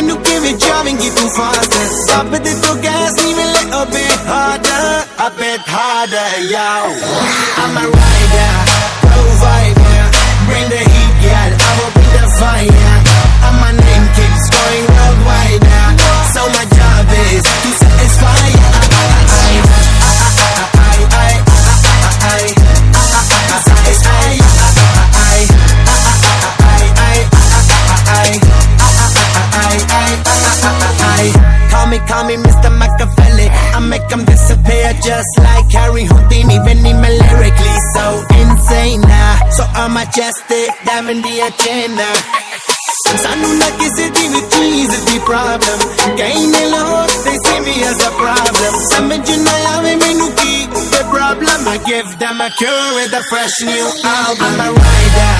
मैनू किवें जावेंगी तू faster दब दे तो gas leave a little bit harder, a bit harder, yo. I'm a rider, provider, bring the heat, girl, I will bring the fire. And my name keeps going worldwide now, so my job is to satisfy. Call me Mr. Machiavelli. I make them disappear just like Harry Houdini. Even me lyrically so insane now. So I'm majestic, diamond the agenda. Sanu na kisi di vi cheez di problem. Kahin lahore they see me as a problem. Samajh na aave mainu ki the problem. I give them a cure with a fresh new album. I'm a rider,